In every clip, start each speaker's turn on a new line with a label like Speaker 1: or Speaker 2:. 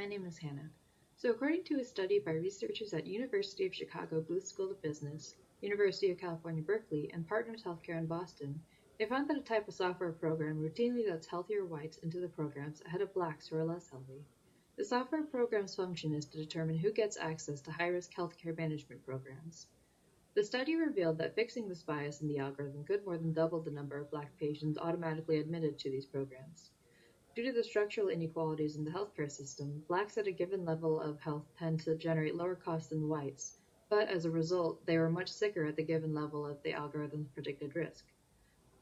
Speaker 1: my name is Hannah. So according to a study by researchers at University of Chicago Booth School of Business, University of California, Berkeley, and Partners Healthcare in Boston, they found that a type of software program routinely lets healthier whites into the programs ahead of blacks who are less healthy. The software program's function is to determine who gets access to high-risk healthcare management programs. The study revealed that fixing this bias in the algorithm could more than double the number of black patients automatically admitted to these programs. Due to the structural inequalities in the healthcare system, blacks at a given level of health tend to generate lower costs than whites, but as a result, they were much sicker at the given level of the algorithm's predicted risk.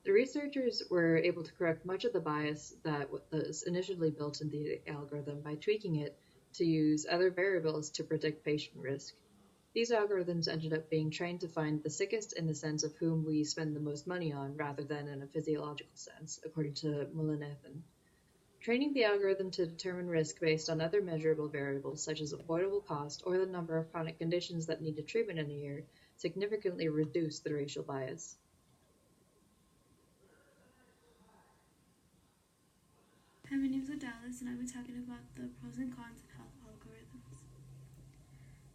Speaker 1: The researchers were able to correct much of the bias that was initially built into the algorithm by tweaking it to use other variables to predict patient risk. These algorithms ended up being trained to find the sickest in the sense of whom we spend the most money on rather than in a physiological sense, according to Mullainathan. Training the algorithm to determine risk based on other measurable variables such as avoidable cost or the number of chronic conditions that needed treatment in a year significantly reduced the racial bias.
Speaker 2: Hi, my name is Adalis, and I'll be talking about the pros and cons of health algorithms.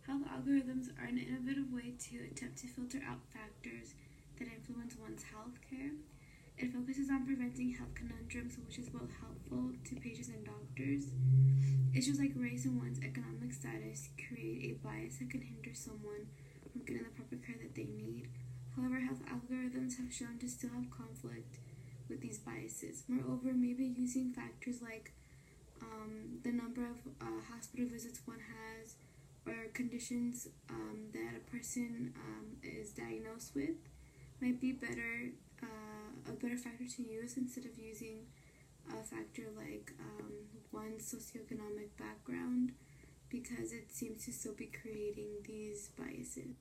Speaker 2: Health algorithms are an innovative way to attempt to filter out factors that influence one's health care. It focuses on preventing health conundrums, which is both helpful to patients and doctors. Issues like race and one's economic status create a bias that can hinder someone from getting the proper care that they need. However, health algorithms have shown to still have conflict with these biases. Moreover, maybe using factors like the number of hospital visits one has or conditions that a person is diagnosed with might be a better factor to use instead of using a factor like one's socioeconomic background, because it seems to still be creating these biases.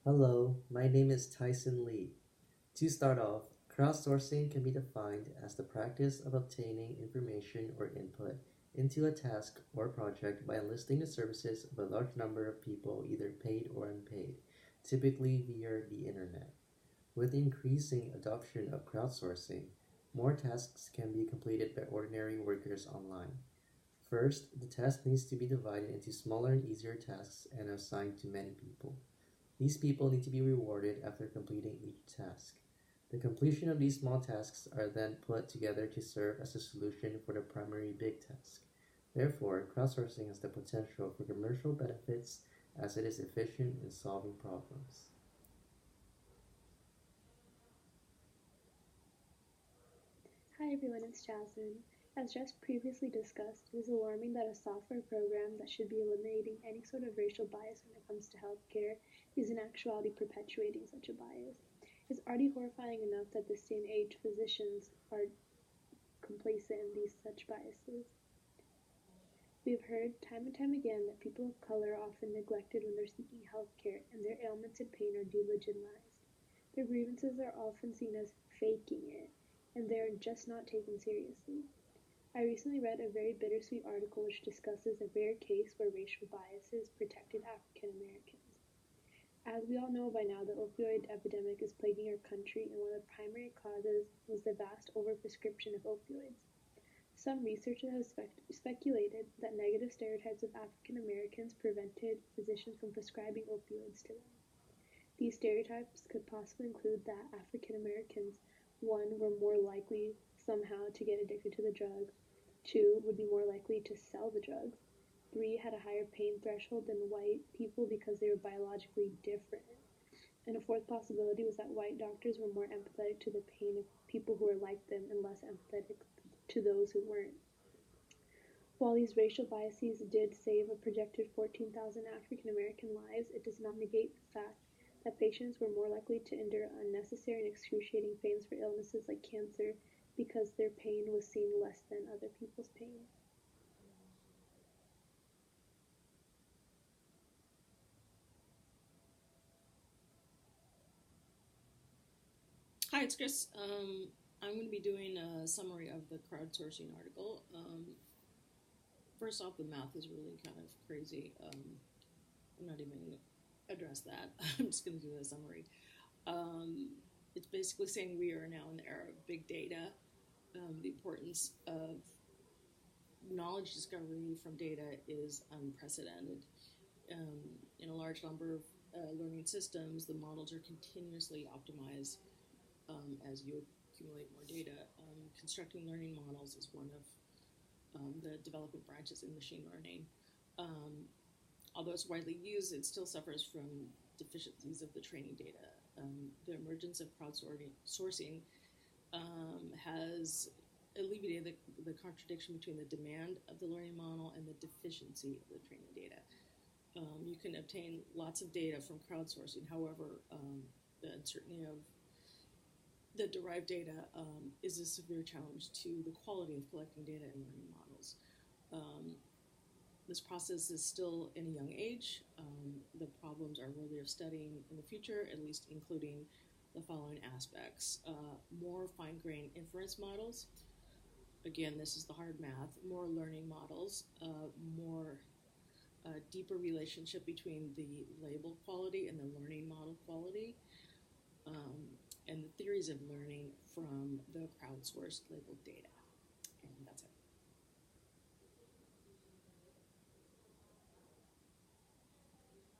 Speaker 3: Hello, my name is Tyson Lee. To start off, crowdsourcing can be defined as the practice of obtaining information or input into a task or project by enlisting the services of a large number of people, either paid or unpaid, typically via the internet. With the increasing adoption of crowdsourcing, more tasks can be completed by ordinary workers online. First, the task needs to be divided into smaller and easier tasks and assigned to many people. These people need to be rewarded after completing each task. The completion of these small tasks are then put together to serve as a solution for the primary big task. Therefore, crowdsourcing has the potential for commercial benefits as it is efficient in solving problems.
Speaker 4: Hi everyone, it's Jasmine. As just previously discussed, it is alarming that a software program that should be eliminating any sort of racial bias when it comes to healthcare is in actuality perpetuating such a bias. It's already horrifying enough that this day and age physicians are complacent in these such biases. We've heard time and time again that people of color are often neglected when they're seeking healthcare, and their ailments and pain are delegitimized. Their grievances are often seen as faking it, and they are just not taken seriously. I recently read a very bittersweet article which discusses a rare case where racial biases protected African Americans. As we all know by now, the opioid epidemic is plaguing our country, and one of the primary causes was the vast overprescription of opioids. Some researchers have speculated that negative stereotypes of African Americans prevented physicians from prescribing opioids to them. These stereotypes could possibly include that African Americans, 1, were more likely somehow to get addicted to the drug, 2, would be more likely to sell the drugs, 3, had a higher pain threshold than white people because they were biologically different. And a fourth possibility was that white doctors were more empathetic to the pain of people who were like them and less empathetic to those who weren't. While these racial biases did save a projected 14,000 African American lives, it does not negate the fact that patients were more likely to endure unnecessary and excruciating pains for illnesses like cancer because their pain was seen less than other people's pain.
Speaker 5: Hi, it's Chris. I'm going to be doing a summary of the crowdsourcing article. First off, the math is really kind of crazy. I'm not even going to address that. I'm just going to do a summary. It's basically saying we are now in the era of big data. the importance of knowledge discovery from data is unprecedented. In a large number of learning systems, the models are continuously optimized as you accumulate more data. Constructing learning models is one of the development branches in machine learning. Although it's widely used, it still suffers from deficiencies of the training data. The emergence of crowdsourcing has alleviated the contradiction between the demand of the learning model and the deficiency of the training data. You can obtain lots of data from crowdsourcing. However, the uncertainty of the derived data is a severe challenge to the quality of collecting data in learning models. This process is still in a young age. The problems are worthy of studying in the future, at least including the following aspects. More fine-grained inference models. Again, this is the hard math. More learning models, more deeper relationship between the label quality and the learning model quality, and the theories of learning from the crowdsourced labeled data. And that's it.